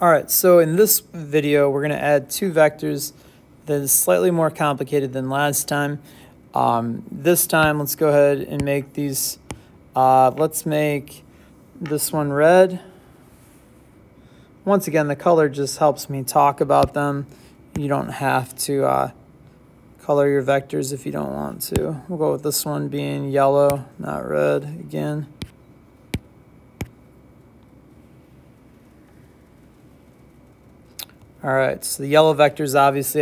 All right, so in this video, we're going to add two vectors that is slightly more complicated than last time. This time, let's go ahead and make these, let's make this one red. Once again, the color just helps me talk about them. You don't have to color your vectors if you don't want to. We'll go with this one being yellow, not red again. All right, so the yellow vector is obviously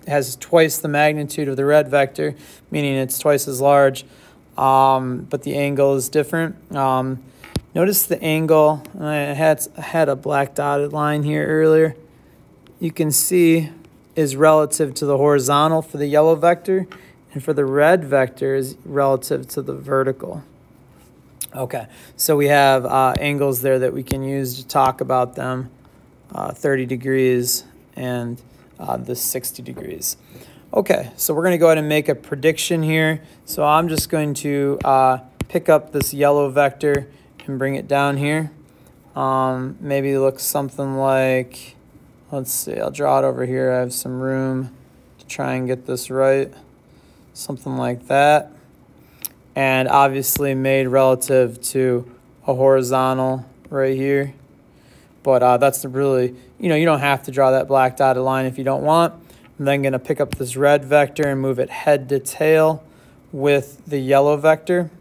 has twice the magnitude of the red vector, meaning it's twice as large, but the angle is different. Notice the angle. I had a black dotted line here earlier. You can see is relative to the horizontal for the yellow vector, and for the red vector is relative to the vertical. Okay, so we have angles there that we can use to talk about them. 30 degrees and this 60 degrees. Okay, so we're going to go ahead and make a prediction here. So I'm just going to pick up this yellow vector and bring it down here. Maybe it looks something like, let's see, I'll draw it over here. I have some room to try and get this right. Something like that. And obviously made relative to a horizontal right here. But that's the really, you don't have to draw that black dotted line if you don't want. I'm then going to pick up this red vector and move it head to tail with the yellow vector.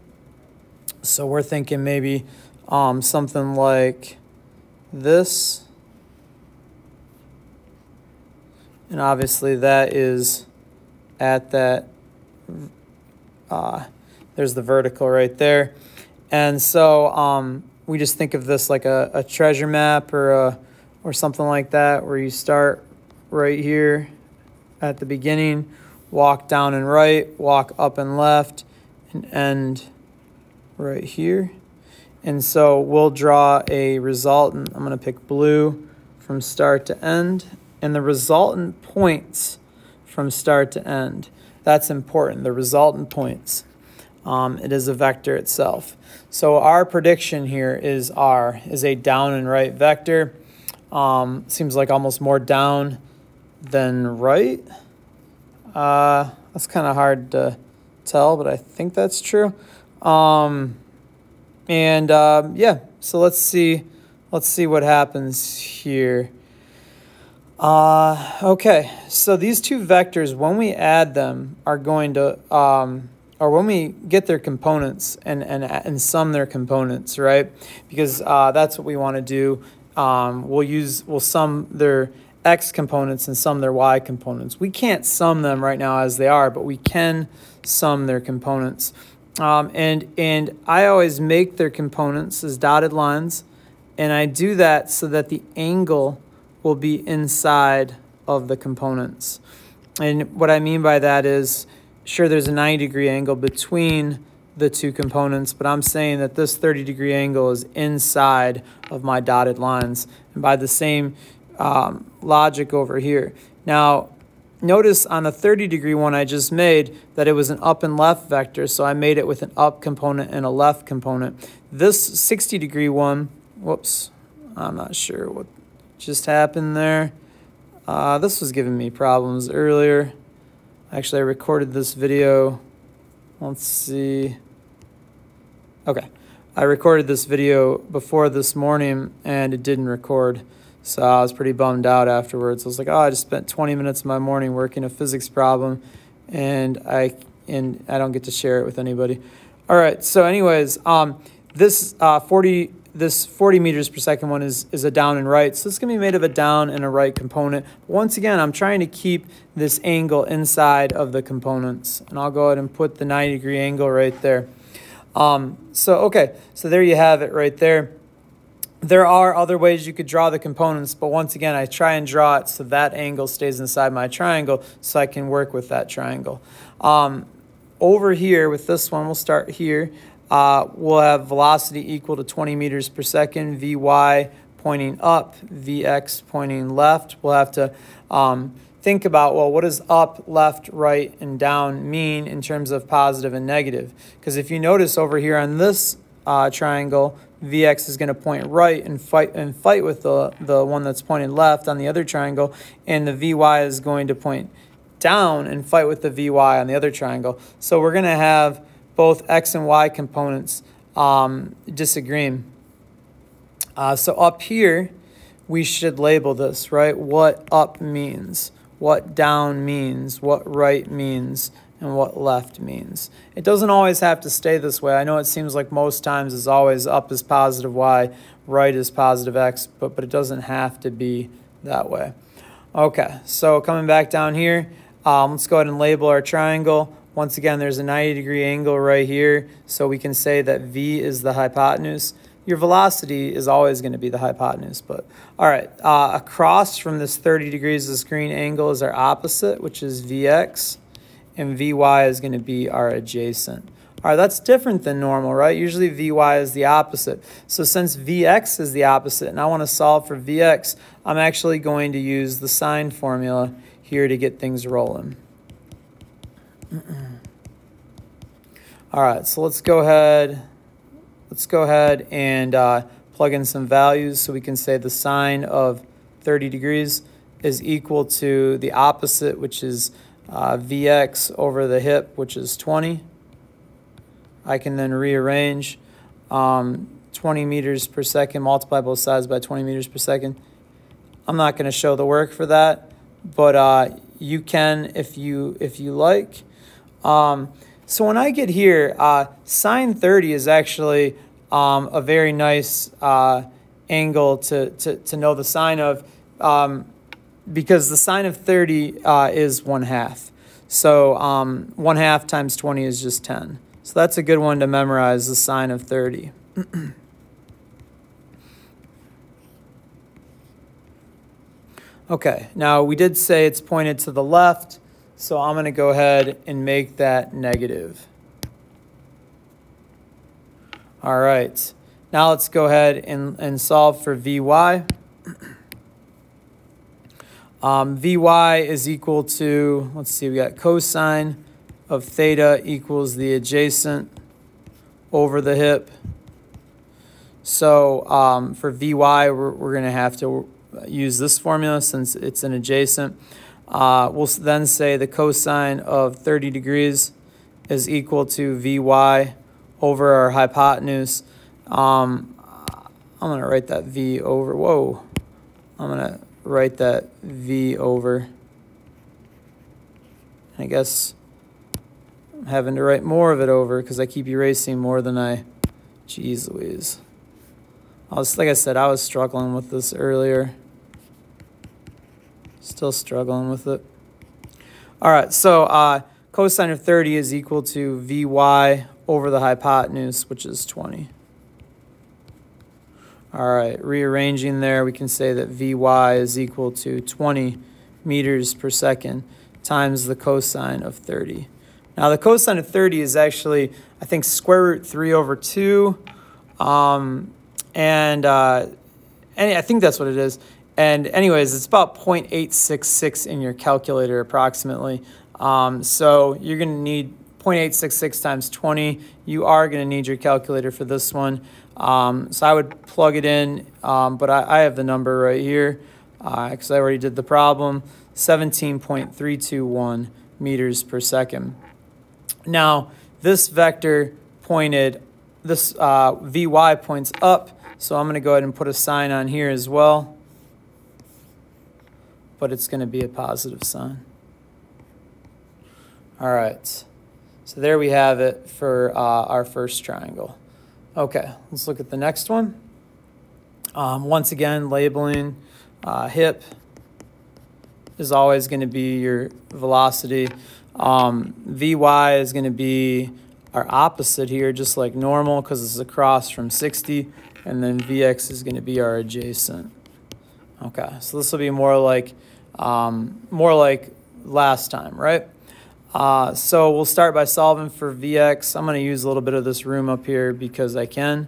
So we're thinking maybe something like this. And obviously that is at that, there's the vertical right there. And so we just think of this like a treasure map or something like that, where you start right here at the beginning, walk down and right, walk up and left, and end right here. And so we'll draw a resultant. I'm going to pick blue from start to end, and the resultant points from start to end. That's important, the resultant points. It is a vector itself. So our prediction here is R is a down and right vector. Seems like almost more down than right. That's kind of hard to tell, but I think that's true. Yeah, so let's see what happens here. Okay, so these two vectors, when we add them, are going to or when we get their components and sum their components, right? Because that's what we want to do. We'll sum their x components and sum their y components. We can't sum them right now as they are, but we can sum their components. And I always make their components as dotted lines, and I do that so that the angle will be inside of the components. And what I mean by that is, sure, there's a 90-degree angle between the two components, but I'm saying that this 30-degree angle is inside of my dotted lines, and by the same logic over here. Now, notice on the 30-degree one I just made that it was an up and left vector, so I made it with an up component and a left component. This 60-degree one, whoops, I'm not sure what just happened there. This was giving me problems earlier. Actually, I recorded this video. Let's see. Okay. I recorded this video before this morning, and it didn't record. So I was pretty bummed out afterwards. I was like, oh, I just spent 20 minutes of my morning working a physics problem, and I don't get to share it with anybody. All right. So anyways, this 40 meters per second one is a down and right. So it's going to be made of a down and a right component. Once again, I'm trying to keep this angle inside of the components. And I'll go ahead and put the 90-degree angle right there. Okay, so there you have it right there. There are other ways you could draw the components, but once again, I try and draw it so that angle stays inside my triangle so I can work with that triangle. Over here with this one, we'll start here. We'll have velocity equal to 20 meters per second, Vy pointing up, Vx pointing left. We'll have to think about, well, what does up, left, right, and down mean in terms of positive and negative? Because if you notice over here on this triangle, Vx is going to point right and fight with the one that's pointed left on the other triangle, and the Vy is going to point down and fight with the Vy on the other triangle. So we're going to have both x and y components disagreeing. So up here, we should label this, right? What up means, what down means, what right means, and what left means. It doesn't always have to stay this way. I know it seems like most times is always up is positive y, right is positive x, but it doesn't have to be that way. Okay, so coming back down here, let's go ahead and label our triangle. Once again, there's a 90-degree angle right here, so we can say that V is the hypotenuse. Your velocity is always going to be the hypotenuse, but all right, across from this 30 degrees, this green angle is our opposite, which is Vx, and Vy is going to be our adjacent. All right, that's different than normal, right? Usually Vy is the opposite. So since Vx is the opposite, and I want to solve for Vx, I'm actually going to use the sine formula here to get things rolling. All right, so let's go ahead and plug in some values so we can say the sine of 30 degrees is equal to the opposite, which is Vx over the hip, which is 20. I can then rearrange 20 meters per second, multiply both sides by 20 meters per second. I'm not going to show the work for that, but you can if you like. So when I get here, sine 30 is actually a very nice angle to know the sine of, because the sine of 30 is 1/2. So 1/2 times 20 is just 10. So that's a good one to memorize, the sine of 30. Okay, now we did say it's pointed to the left, so I'm going to go ahead and make that negative. All right, now let's go ahead and solve for Vy. Vy is equal to, let's see, we got cosine of theta equals the adjacent over the hip. So for Vy, we're going to have to use this formula since it's an adjacent. We'll then say the cosine of 30 degrees is equal to Vy over our hypotenuse. I'm going to write that V over. Whoa. I'm going to write that V over. I guess I'm having to write more of it over because I keep erasing more than I... Jeez Louise. Like I said, I was struggling with this earlier. Still struggling with it. All right, so cosine of 30 is equal to Vy over the hypotenuse, which is 20. All right, rearranging there, we can say that Vy is equal to 20 meters per second times the cosine of 30. Now, the cosine of 30 is actually, I think, square root 3 over 2. And I think that's what it is. And anyways, it's about 0.866 in your calculator approximately. So you're going to need 0.866 times 20. You are going to need your calculator for this one. So I would plug it in, but I have the number right here because I already did the problem, 17.321 meters per second. Now, this vector pointed, this Vy points up, so I'm going to go ahead and put a sign on here as well. But it's going to be a positive sign. All right, so there we have it for our first triangle. Okay, let's look at the next one. Once again, labeling hip is always going to be your velocity. Vy is going to be our opposite here, just like normal, because it's across from 60, and then Vx is going to be our adjacent. Okay, so this will be more like last time, right? So we'll start by solving for Vx. I'm going to use a little bit of this room up here because I can.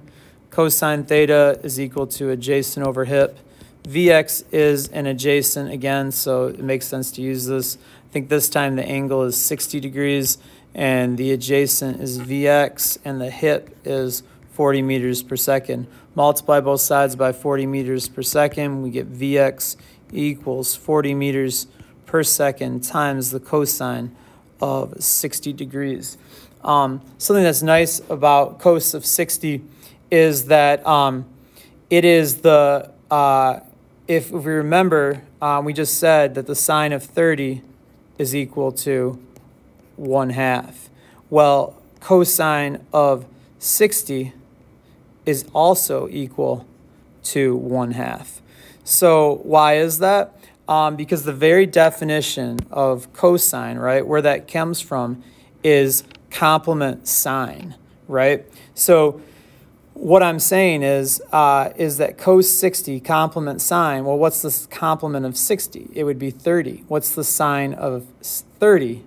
Cosine theta is equal to adjacent over hip. Vx is an adjacent again, so it makes sense to use this. I think this time the angle is 60 degrees, and the adjacent is Vx, and the hip is 40 meters per second. Multiply both sides by 40 meters per second. We get Vx equals 40 meters per second times the cosine of 60 degrees. Something that's nice about cos of 60 is that it is the, if we remember, we just said that the sine of 30 is equal to 1/2. Well, cosine of 60 is also equal to 1/2. So why is that? Because the very definition of cosine, right, where that comes from is complement sine, right? So what I'm saying is that cos 60 complement sine. Well, what's the complement of 60? It would be 30. What's the sine of 30?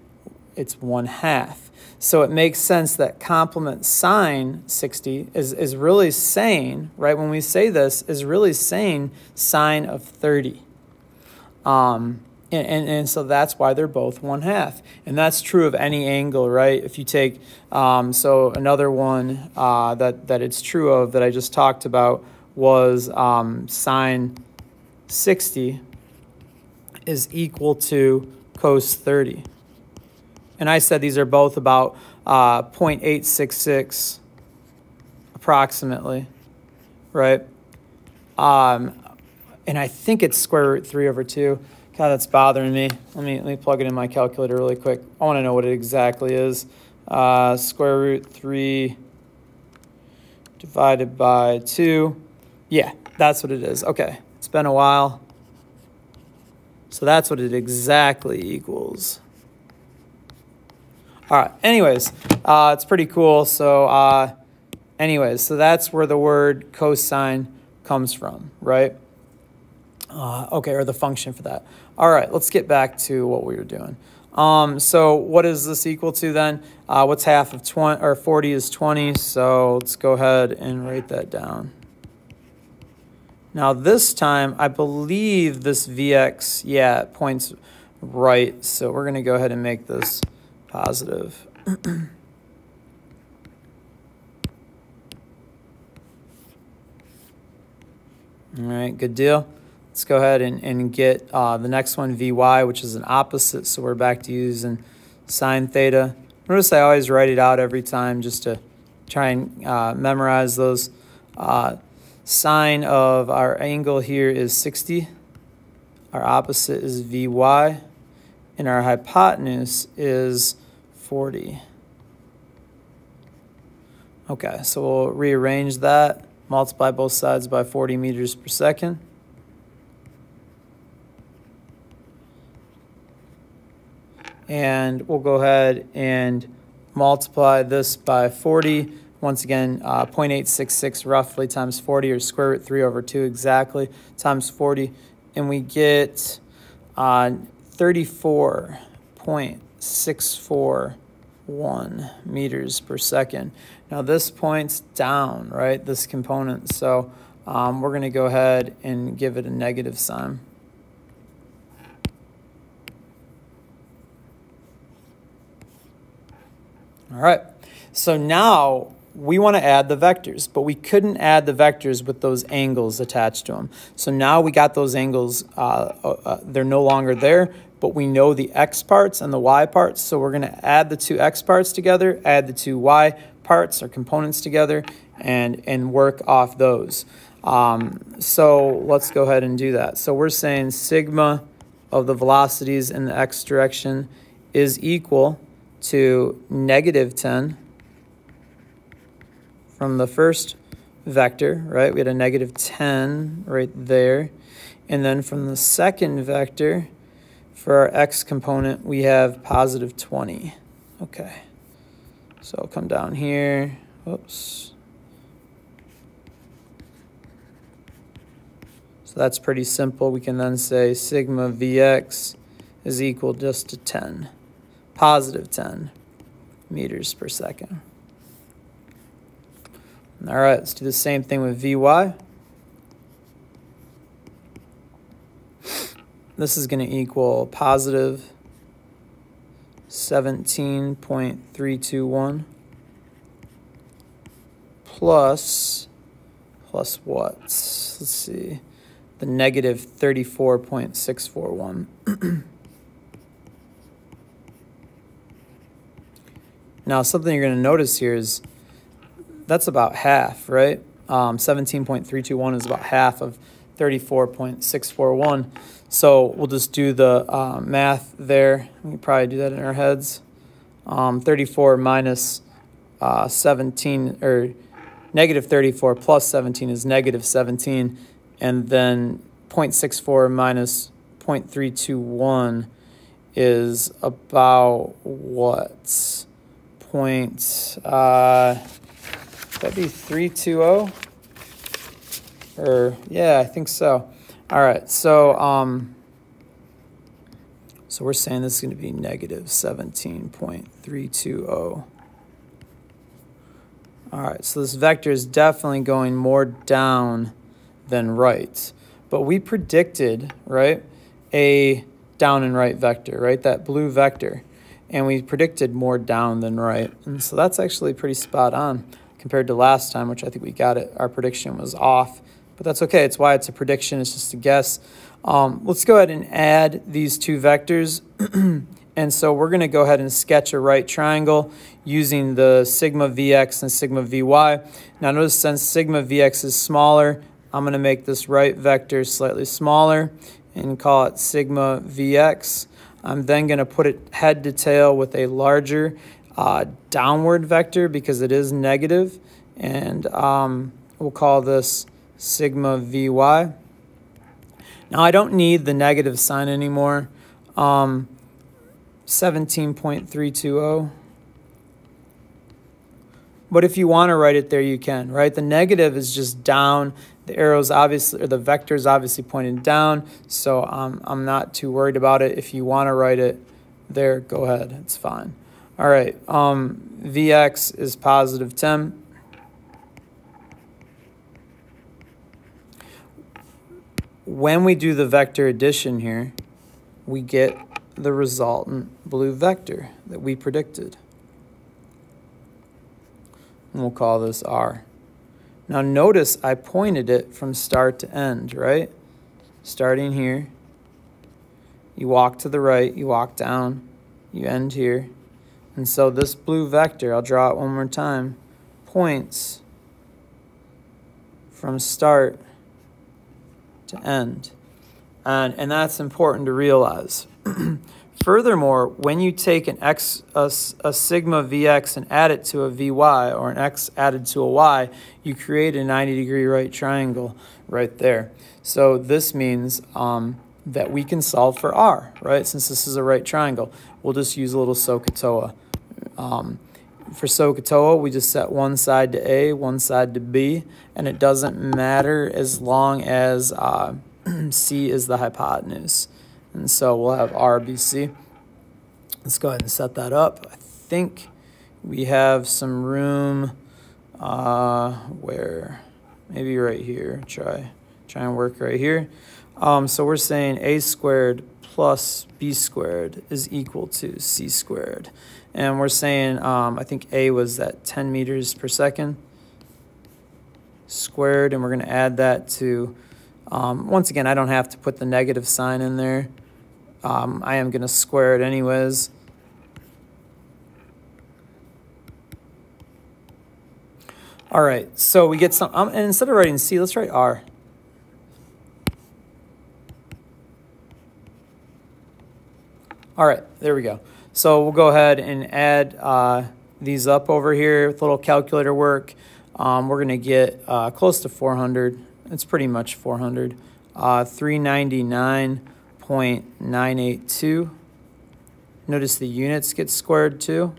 It's 1/2. So it makes sense that complement sine 60 is really saying, right, when we say this, is really saying sine of 30. And so that's why they're both 1/2. And that's true of any angle, right? If you take, so another one that it's true of that I just talked about was sine 60 is equal to cos 30. And I said these are both about 0.866 approximately, right? And I think it's square root 3/2. God, that's bothering me. Let me plug it in my calculator really quick. I want to know what it exactly is. Square root 3 divided by 2. Yeah, that's what it is. Okay, it's been a while. So that's what it exactly equals. All right, anyways, it's pretty cool. So anyways, so that's where the word cosine comes from, right? Okay, or the function for that. All right, let's get back to what we were doing. So what is this equal to then? What's half of 20 or 40 is 20, so let's go ahead and write that down. Now this time, I believe this Vx, yeah, it points right, so we're gonna go ahead and make this positive. All right, good deal. Let's go ahead and get the next one, Vy, which is an opposite, so we're back to using sine theta. Notice I always write it out every time just to try and memorize those. Sine of our angle here is 60. Our opposite is Vy. And our hypotenuse is 40. Okay, so we'll rearrange that. Multiply both sides by 40 meters per second. And we'll go ahead and multiply this by 40. Once again, 0.866 roughly times 40, or square root 3/2 exactly, times 40. And we get 34.641 meters per second. Now this points down, right, this component. So we're going to go ahead and give it a negative sign. All right, so now we want to add the vectors, but we couldn't add the vectors with those angles attached to them. So now we got those angles, they're no longer there, but we know the x parts and the y parts, so we're going to add the two x parts together, add the two y parts or components together, and work off those. So let's go ahead and do that. So we're saying sigma of the velocities in the x direction is equal to -10 from the first vector, right? We had a -10 right there. And then from the second vector, for our x component, we have +20. Okay. So I'll come down here. Whoops. So that's pretty simple. We can then say sigma Vx is equal just to 10. +10 meters per second. All right, let's do the same thing with Vy. This is going to equal +17.321 plus what? Let's see, the negative 34.641. Now, something you're going to notice here is that's about half, right? 17.321 is about half of 34.641. So we'll just do the math there. We can probably do that in our heads. 34 minus 17, or negative 34 plus 17 is negative 17. And then 0.64 minus 0.321 is about what? That'd be 320, or yeah, I think so. All right, so so we're saying this is going to be negative 17.320. All right, so this vector is definitely going more down than right, but we predicted, right, a down and right vector, right, that blue vector. And we predicted more down than right. And so that's actually pretty spot on compared to last time, which I think we got it. Our prediction was off, but that's okay. It's why it's a prediction. It's just a guess. Let's go ahead and add these two vectors. And so we're going to go ahead and sketch a right triangle using the sigma Vx and sigma Vy. Now notice since sigma Vx is smaller, I'm going to make this right vector slightly smaller and call it sigma Vx. I'm then going to put it head to tail with a larger downward vector because it is negative, and we'll call this sigma Vy. Now I don't need the negative sign anymore. 17.320. But if you want to write it there, you can, right? The negative is just down. The arrow's obviously, or the vector is obviously pointing down, so I'm not too worried about it. If you want to write it there, go ahead. It's fine. All right, Vx is positive 10. When we do the vector addition here, we get the resultant blue vector that we predicted. And we'll call this R. Now notice I pointed it from start to end, right? Starting here, you walk to the right, you walk down, you end here. And so this blue vector, I'll draw it one more time, points from start to end. And that's important to realize. Furthermore, when you take a sigma Vx and add it to a Vy, or an x added to a y, you create a 90-degree right triangle right there. So this means that we can solve for R, right? Since this is a right triangle, we'll just use a little SOHCAHTOA. For SOHCAHTOA, we just set one side to A, one side to B, and it doesn't matter as long as C is the hypotenuse. And so we'll have RBC. Let's go ahead and set that up. I think we have some room where, maybe right here. Try and work right here. So we're saying A squared plus B squared is equal to C squared. And we're saying, I think A was at 10 meters per second squared, and we're going to add that to, once again, I don't have to put the negative sign in there. I am going to square it anyways. All right, so we get some, and instead of writing C, let's write R. All right, there we go. So we'll go ahead and add these up over here with a little calculator work. We're going to get close to 400. It's pretty much 400. 399.982. Notice the units get squared too.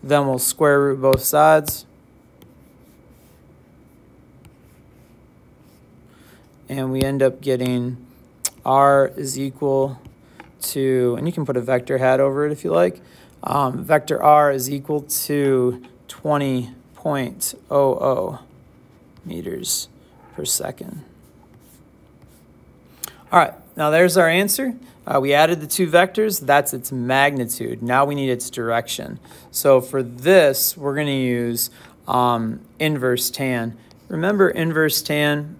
Then we'll square root both sides. And we end up getting R is equal to, and you can put a vector hat over it if you like. Vector R is equal to 20.00 meters per second. All right, now there's our answer. We added the two vectors. That's its magnitude. Now we need its direction. So for this, we're going to use inverse tan. Remember inverse tan?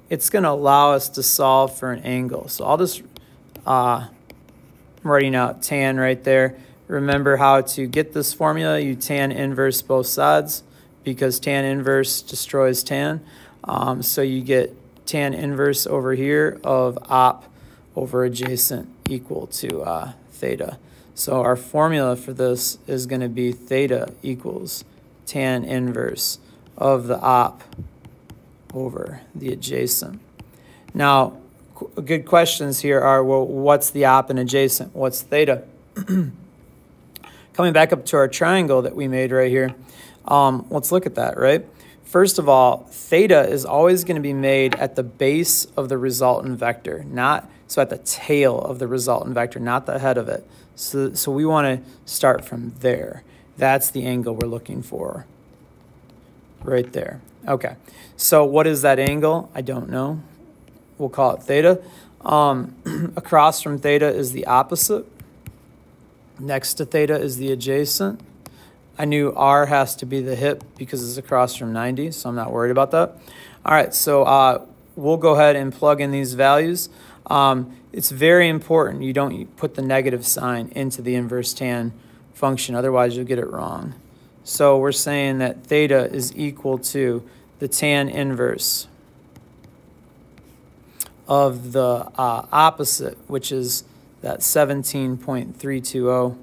It's going to allow us to solve for an angle. So I'll just, I'm writing out tan right there. Remember how to get this formula. You tan inverse both sides because tan inverse destroys tan. So you get tan inverse over here of op over adjacent equal to theta. So our formula for this is going to be theta equals tan inverse of the op over the adjacent. Now, good questions here are, well, what's the op and adjacent? What's theta? Coming back up to our triangle that we made right here, let's look at that, right? First of all, theta is always going to be made at the base of the resultant vector, so at the tail of the resultant vector, not the head of it. So we want to start from there. That's the angle we're looking for, right there. Okay, so what is that angle? I don't know. We'll call it theta. Across from theta is the opposite. Next to theta is the adjacent. I knew R has to be the hip because it's across from 90, so I'm not worried about that. All right, so we'll go ahead and plug in these values. It's very important you don't put the negative sign into the inverse tan function, otherwise you'll get it wrong. So we're saying that theta is equal to the tan inverse of the opposite, which is that 17.320.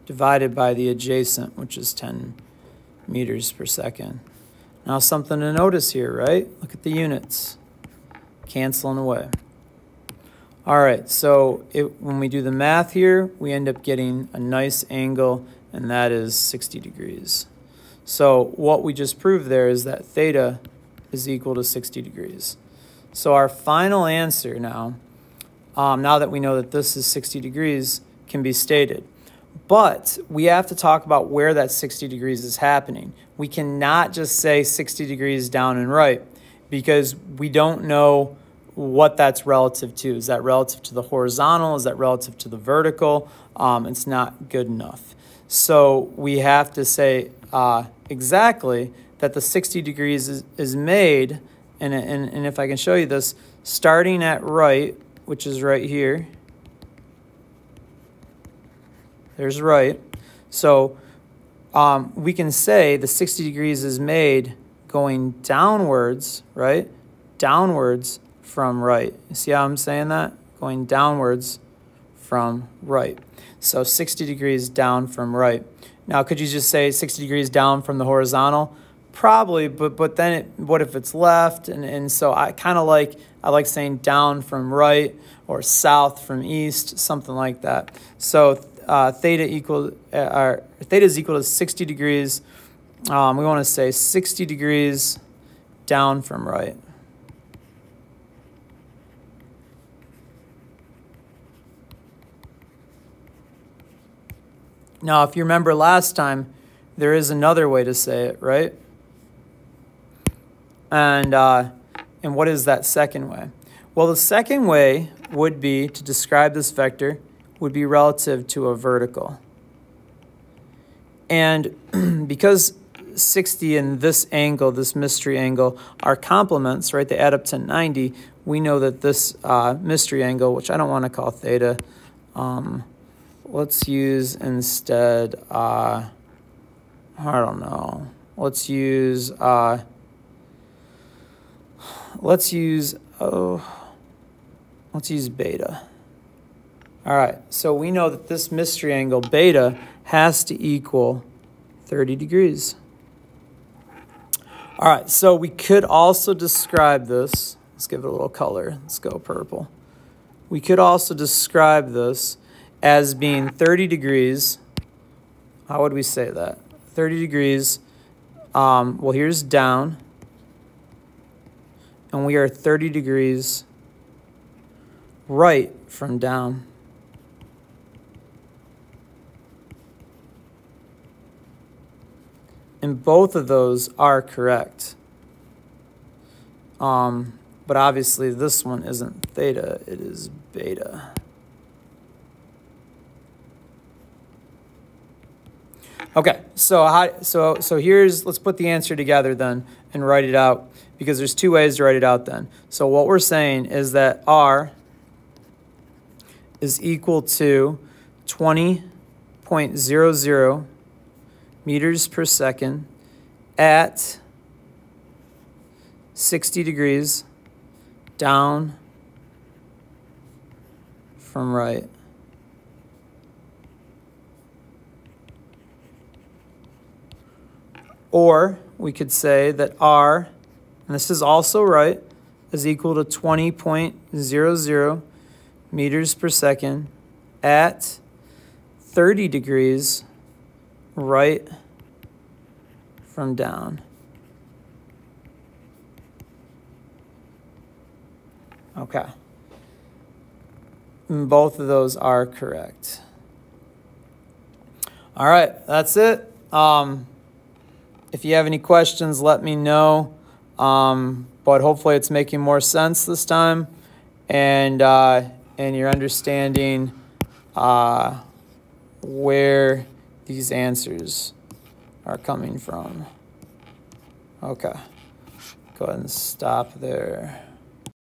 Divided by the adjacent, which is 10 meters per second. Now something to notice here, right? Look at the units canceling away. All right, so when we do the math here, we end up getting a nice angle, and that is 60 degrees. So what we just proved there is that theta is equal to 60 degrees. So our final answer now, now that we know that this is 60 degrees, can be stated. But we have to talk about where that 60 degrees is happening. We cannot just say 60 degrees down and right because we don't know what that's relative to. Is that relative to the horizontal? Is that relative to the vertical? It's not good enough. So we have to say exactly that the 60 degrees is made, and if I can show you this, starting at right, which is right here. There's right. So we can say the 60 degrees is made going downwards, right? Downwards from right. You see how I'm saying that? Going downwards from right. So 60 degrees down from right. Now, could you just say 60 degrees down from the horizontal? Probably, but then what if it's left? And so I like saying down from right or south from east, something like that. So theta is equal to 60 degrees. We want to say 60 degrees down from right. Now, if you remember last time, there is another way to say it, right? And what is that second way? Well, the second way would be to describe this vector would be relative to a vertical. And because 60 and this angle, this mystery angle, are complements, right? They add up to 90. We know that this mystery angle, which I don't want to call theta, let's use instead, I don't know. Let's use beta. All right, so we know that this mystery angle, beta, has to equal 30 degrees. All right, so we could also describe this. Let's give it a little color. Let's go purple. We could also describe this as being 30 degrees. How would we say that? 30 degrees. Well, here's down. And we are 30 degrees right from down. And both of those are correct. But obviously this one isn't theta, it is beta. Okay, so here's, let's put the answer together then and write it out, because there's two ways to write it out then. So what we're saying is that R is equal to 20.00 meters per second at 60 degrees down from right. Or we could say that R, and this is also right, is equal to 20.00 meters per second at 30 degrees right from down. Okay. And both of those are correct. All right, that's it. If you have any questions, let me know. But hopefully it's making more sense this time, and you're understanding where these answers are coming from. Okay, go ahead and stop there.